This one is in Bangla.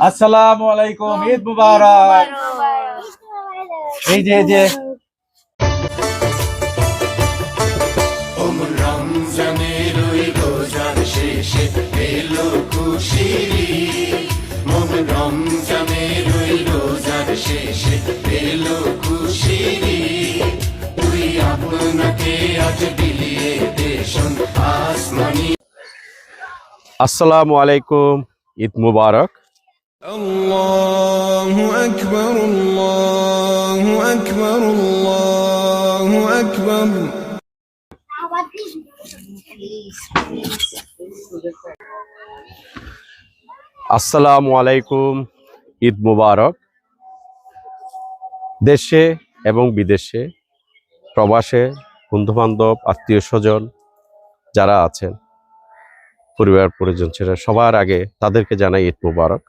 আসসালামু আলাইকুম, ঈদ মুবারক। এই যে রমজানের ওই রোজার শেষে এলো খুশির ঈদ। রমজানের ওই রোজার শেষে এলো খুশির ঈদ। তুই আপনাকে আজ বিলিয়ে দে শোন আসমানি। আসসালামু আলাইকুম, ঈদ মুবারক। আল্লাহু আকবার, আল্লাহু আকবার, আল্লাহু আকবার। আসসালামু আলাইকুম, ঈদ মুবারক। দেশে এবং বিদেশে, প্রবাসে, বন্ধুবান্ধব, আত্মীয় স্বজন যারা আছেন, পরিবার পরিজন ছেড়ে সবার আগে তাদেরকে জানাই ঈদ মুবারক।